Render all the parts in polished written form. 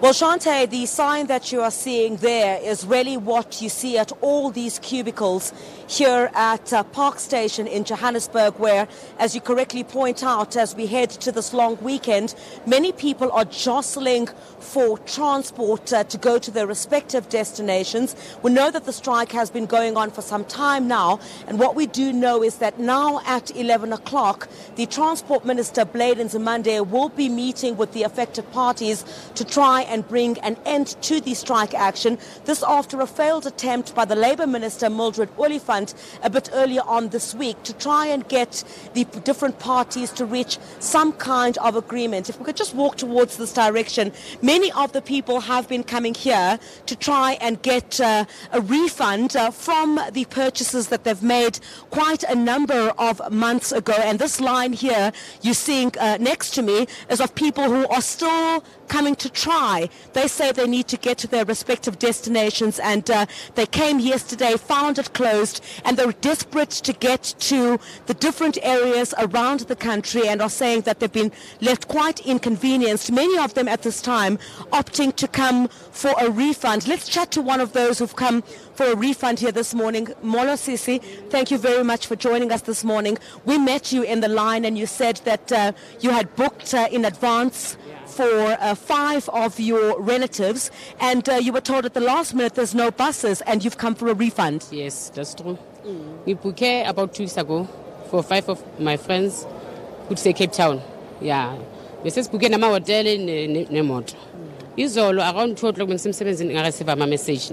Well, Shante, the sign that you are seeing there is really what you see at all these cubicles here at Park Station in Johannesburg, where, as you correctly point out, as we head to this long weekend, many people are jostling for transport to go to their respective destinations. We know that the strike has been going on for some time now, and what we do know is that now at 11 o'clock, the Transport Minister, Blade Nzimande, will be meeting with the affected parties to try and bring an end to the strike action. This after a failed attempt by the Labour Minister, Mildred Oliphant, a bit earlier on this week to try and get the different parties to reach some kind of agreement. If we could just walk towards this direction, many of the people have been coming here to try and get a refund from the purchases that they've made quite a number of months ago. And this line here you're seeing next to me is of people who are still coming to try. They say they need to get to their respective destinations, and they came yesterday, found it closed, and they're desperate to get to the different areas around the country and are saying that they've been left quite inconvenienced, many of them at this time opting to come for a refund. Let's chat to one of those who've come for a refund here this morning. Molo Sisi, thank you very much for joining us this morning. We met you in the line and you said that you had booked in advance for 5 of your relatives, and you were told at the last minute there's no buses and you've come for a refund. Yes, that's true. We booked about 2 weeks ago for 5 of my friends who say Cape Town. Yeah. We said book in a hotel in Nemot. Izolo around 2 o'clock ngisemsebenzini ngarecieve ama message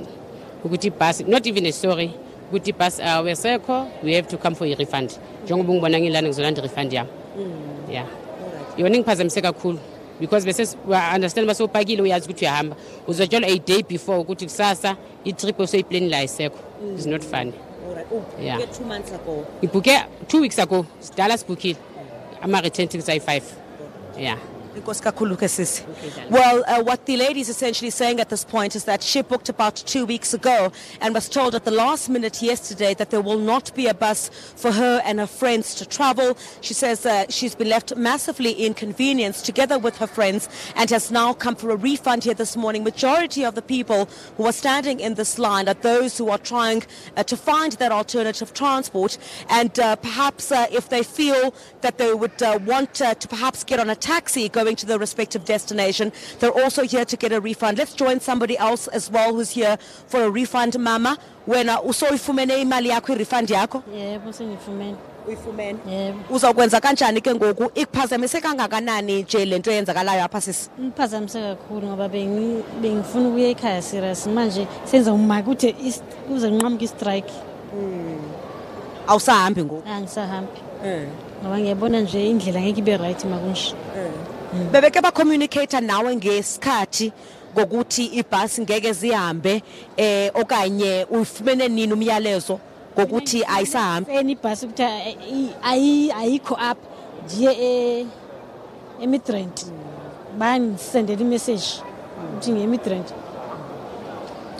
ukuthi bus, not even a story, ukuthi bus wesekho, we have to come for a refund. Njengoba ngibona ngilana ngizolanda refund yami. Yeah. Yona ngiphazamiseka kakhulu. Because I understand basopakile uyazi ukuthi uyahamba uzotshelwa a day before ukuthi kusasa i-trip osoyiplane la isekho. It's not funny. Alright. Oh, yeah. You 2 months ago. Ibuke 2 weeks ago. Dallas booked. I'm return tickets at 5. Yeah. Well, what the lady is essentially saying at this point is that she booked about 2 weeks ago and was told at the last minute yesterday that there will not be a bus for her and her friends to travel. She says she's been left massively inconvenienced together with her friends and has now come for a refund here this morning. Majority of the people who are standing in this line are those who are trying to find that alternative transport, and perhaps if they feel that they would want to perhaps get on a taxi going to their respective destination, they're also here to get a refund. Let's join somebody else as well who's here for a refund. Mama, wena usoyifumene imali yakho irefund yakho? Yebo, sengifumene. Uyifumene? Yebo. Uzokwenza kanjani ke ngoku? Ikuphazamise kangakanani nje lento eyenzakalayo apha sisi? Ngiphazamise kakhulu ngoba bengifuna ukuya ekhaya serious, manje senza umaka ukuthi kuze nqamuke istrike. Awusahambi ngoku? Angisahambi. Ngoba ngiyabona nje indlela ngeke ibe right makunje. Bebeke ba communicate nawe ngesikhathi ngokuthi ibhasi ngeke zihambe okanye ufumene nini umyalezo ngokuthi ayisahambi? Any bus ukuthi ayikho up nje emidrand. Bani sendele message ukuthi ngemidrand.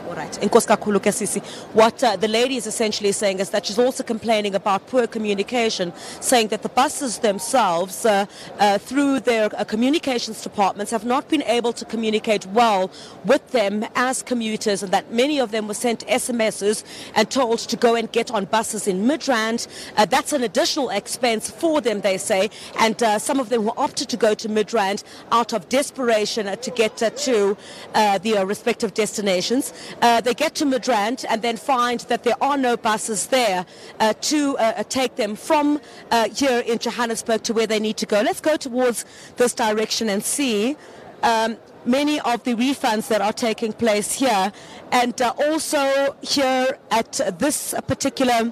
All right. What the lady is essentially saying is that she's also complaining about poor communication, saying that the buses themselves, through their communications departments, have not been able to communicate well with them as commuters, and that many of them were sent SMSs and told to go and get on buses in Midrand. That's an additional expense for them, they say, and some of them who opted to go to Midrand out of desperation to get to their respective destinations. They get to Midrand and then find that there are no buses there to take them from here in Johannesburg to where they need to go. Let's go towards this direction and see many of the refunds that are taking place here, and also here at this particular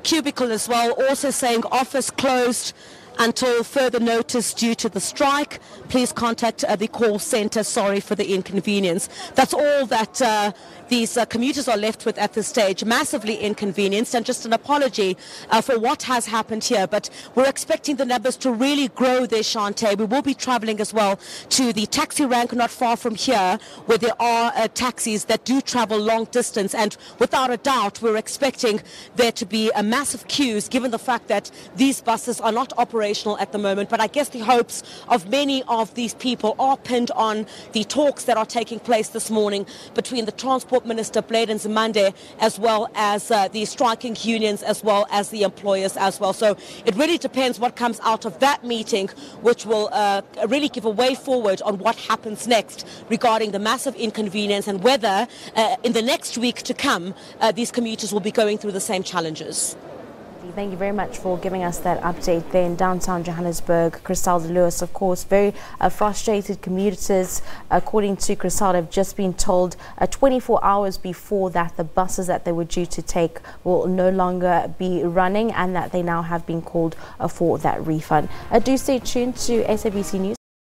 cubicle as well, also saying office closed until further notice due to the strike. Please contact the call centre. Sorry for the inconvenience. That's all that these commuters are left with at this stage. Massively inconvenienced, and just an apology for what has happened here. But we're expecting the numbers to really grow there, Shante. We will be travelling as well to the taxi rank not far from here, where there are taxis that do travel long distance. And without a doubt, we're expecting there to be a massive queues, given the fact that these buses are not operating operational at the moment, but I guess the hopes of many of these people are pinned on the talks that are taking place this morning between the Transport Minister, Blade and Zamande, as well as the striking unions, as well as the employers as well. So it really depends what comes out of that meeting, which will really give a way forward on what happens next regarding the massive inconvenience and whether in the next week to come these commuters will be going through the same challenges. Thank you very much for giving us that update there in downtown Johannesburg. Chriselda Lewis, of course, very frustrated commuters, according to Chriselda, have just been told 24 hours before that the buses that they were due to take will no longer be running and that they now have been called for that refund. Do stay tuned to SABC News.